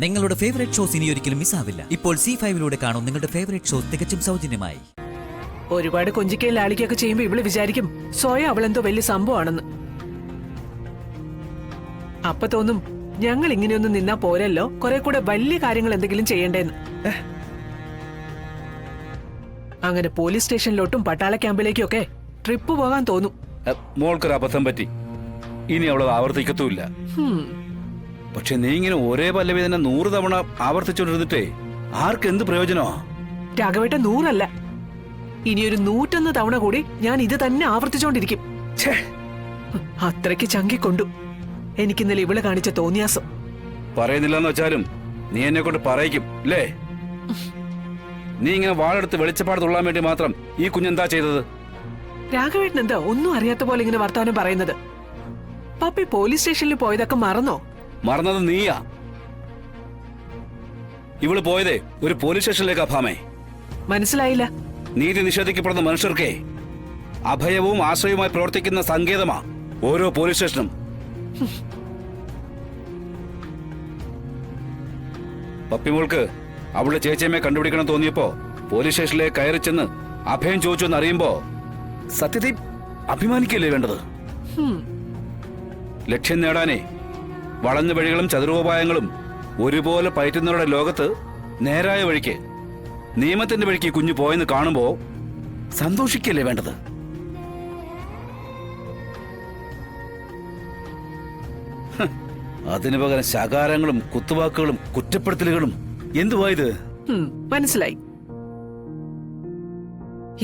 നിങ്ങളുടെ favourite shows ഇനി ഒരിക്കലും മിസ്സാവില്ല. ഇപ്പോൾ C5 കാണും നിങ്ങളുടെ ഫേവറേറ്റ് ഷോസ് തികച്ചും സൗജന്യമായി. ഒരുപാട് കൊഞ്ചിക്കയും ലാളിക്കൊക്കെ ചെയ്യുമ്പോ ഇവള് വിചാരിക്കും സ്വയം അവളെന്തോ വലിയ സംഭവമാണെന്ന്. അപ്പൊ തോന്നും ഞങ്ങൾ ഇങ്ങനെയൊന്നും നിന്നാ പോരല്ലോ, കുറെ കൂടെ വലിയ കാര്യങ്ങൾ എന്തെങ്കിലും ചെയ്യണ്ടേന്ന്. അങ്ങനെ പോലീസ് സ്റ്റേഷനിലോട്ടും പട്ടാള ക്യാമ്പിലേക്കും ഒക്കെ ട്രിപ്പ് പോകാൻ തോന്നും. മോൾക്കൊരു അബദ്ധം പറ്റി, ഇനി അവളത് ആവർത്തിക്കത്തുമില്ല. പക്ഷെ നീ ഇങ്ങനെ ഒരേ പല്ലവി തന്നെ 100 തവണ ആവർത്തിച്ചോണ്ടിരുന്നിട്ടേ ആർക്ക് എന്ത് പ്രയോജനമാ? രാഘവേട്ട 100 അല്ല, ഇനിയൊരു 101 തവണ കൂടി ഞാൻ ഇത് തന്നെ ആവർത്തിച്ചോണ്ടിരിക്കും. അത്രയ്ക്ക് ചങ്കിക്കൊണ്ടു എനിക്കിന്നലെ ഇവള് കാണിച്ച തോന്നിയാസം. പറയുന്നില്ലെന്ന് വെച്ചാലും നീ എന്നെ കൊണ്ട് പറയിക്കും അല്ലേ? നീ ഇങ്ങനെ വാളെടുത്ത് വെളിച്ചപ്പാട് തുള്ളാൻ വേണ്ടി മാത്രം ഈ കുഞ്ഞെന്താ ചെയ്തത്? രാഘവേട്ടൻ എന്താ ഒന്നും അറിയാത്ത പോലെ ഇങ്ങനെ വർത്താനം പറയുന്നത്? പപ്പി പോലീസ് സ്റ്റേഷനിൽ പോയതൊക്കെ മറന്നോ? മറന്നത് നീയാ. ഇവള് പോയതേ ഒരു പോലീസ് സ്റ്റേഷനിലേക്കാ ഭാമേ. മനസ്സിലായില്ല. നീതി നിഷേധിക്കപ്പെടുന്ന മനുഷ്യർക്കേ അഭയവും ആശ്രയവുമായി പ്രവർത്തിക്കുന്ന സങ്കേതമാ ഓരോ പോലീസ് സ്റ്റേഷനും. പപ്പിമോൾക്ക് അവളുടെ ചേച്ചിയമ്മയെ കണ്ടുപിടിക്കണം തോന്നിയപ്പോ പോലീസ് സ്റ്റേഷനിലേക്ക് കയറി ചെന്ന് അഭയം ചോദിച്ചു എന്ന് അറിയുമ്പോ സത്യത്തിൽ അഭിമാനിക്കല്ലേ വേണ്ടത്? ലക്ഷ്യം നേടാനേ വളഞ്ഞ വഴികളും ചതുരോപായങ്ങളും ഒരുപോലെ പയറ്റുന്നവരുടെ ലോകത്ത് നേരായ വഴിക്ക്, നിയമത്തിന്റെ വഴിക്ക് കുഞ്ഞു പോയെന്ന് കാണുമ്പോ സന്തോഷിക്കല്ലേ വേണ്ടത്? അതിനു പകരം ശകാരങ്ങളും കുത്തുവാക്കുകളും കുറ്റപ്പെടുത്തലുകളും എന്തുവായത്? മനസ്സിലായി.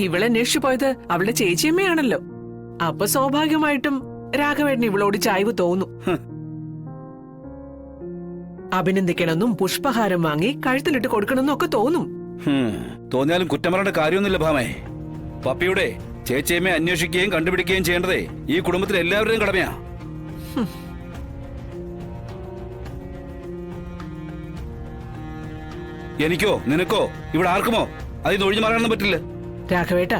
ഇവളെ അന്വേഷിച്ചു പോയത് അവളുടെ ചേച്ചിയമ്മയാണല്ലോ. അപ്പൊ സ്വാഭാവികമായിട്ടും രാഘവേട്ടൻ ഇവളോട് ചായ്വ് തോന്നും. അഭിനന്ദിക്കണമെന്നും പുഷ്പഹാരം വാങ്ങി കഴുത്തിലിട്ട് കൊടുക്കണമെന്നും ഒക്കെ തോന്നും. തോന്നിയാലും കുറ്റം പറയേണ്ട കാര്യമൊന്നുമില്ല ഭാമേ. പപ്പിയുടെ ചേച്ചിയമ്മയെ അന്വേഷിക്കുകയും കണ്ടുപിടിക്കുകയും ചെയ്യേണ്ടതേ ഈ കുടുംബത്തിലെ എല്ലാവരുടെയും കടമയാ. എനിക്കോ നിനക്കോ ഇവിടെ ആർക്കുമോ അതിന് ഒഴിഞ്ഞു മാറാനൊന്നും പറ്റില്ല. രാഘവേട്ട,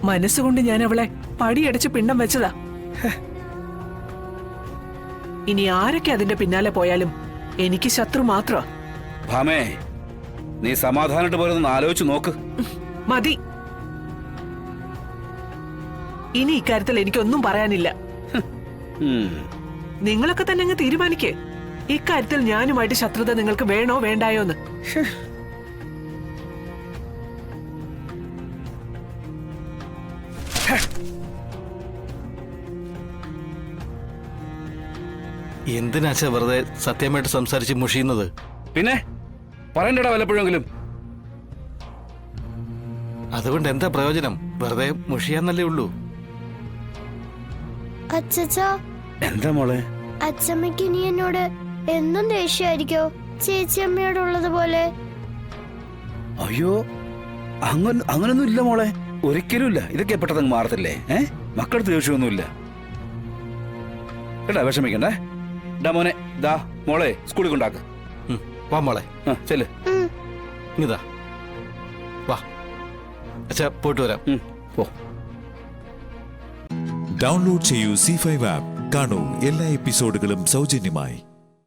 മനസ്സുകൊണ്ട് ഞാൻ അവളെ പടിയടച്ച് പിണ്ടം വെച്ചതാ. ഇനി ആരൊക്കെ അതിന്റെ പിന്നാലെ പോയാലും എനിക്ക് ശത്രു മാത്രമാ. ഭാമേ, നീ സമാധാനമായിട്ട് പോരെന്ന് ആലോചിച്ചു നോക്ക്. മതി. ഇനി ഇക്കാര്യത്തിൽ എനിക്കൊന്നും പറയാനില്ല. നിങ്ങളൊക്കെ തന്നെ അങ്ങ് തീരുമാനിക്കേ. ഇക്കാര്യത്തിൽ ഞാനുമായിട്ട് ശത്രുത നിങ്ങൾക്ക് വേണോ വേണ്ടായോന്ന്. എന്തിനാച്ചാ വെറുതെ സത്യമായിട്ട് സംസാരിച്ച് മുഷിയുന്നത്? പിന്നെ പറയണ്ടടാ വല്ലപ്പോഴെങ്കിലും. അതുകൊണ്ട് എന്താ പ്രയോജനം? വെറുതെ മുഷിയാന്നല്ലേ ഉള്ളൂ. അച്ഛാ, എന്താ മോളെ? അച്ഛമ്മയ്ക്ക് ഇനി എന്നോട് എന്നും ദേഷ്യായിരിക്കോ ചേച്ചിയമ്മയോടുള്ളത് പോലെ? അയ്യോ, അങ്ങനൊന്നും ഇല്ല മോളെ, ഒരിക്കലും ഇല്ല. ഇതൊക്കെ പെട്ടെന്ന് മാറത്തില്ലേ? മക്കളടുത്ത് ദേഷ്യമൊന്നുമില്ല. കേട്ടാ, വിഷമിക്കണ്ടേ. ഡാ മോനെ, ദാ മോളെ സ്കൂളിൽ കൊണ്ടാക്ക്. വാ മോളെ, ചെല്ല്. ഇതാ വാ അച്ഛാ, പോയിട്ട് വരാം. പോ. ഡൗൺലോഡ് ചെയ്യൂ C5 ആപ്പ്. കാണൂ എല്ലാ എപ്പിസോഡുകളും സൗജന്യമായി.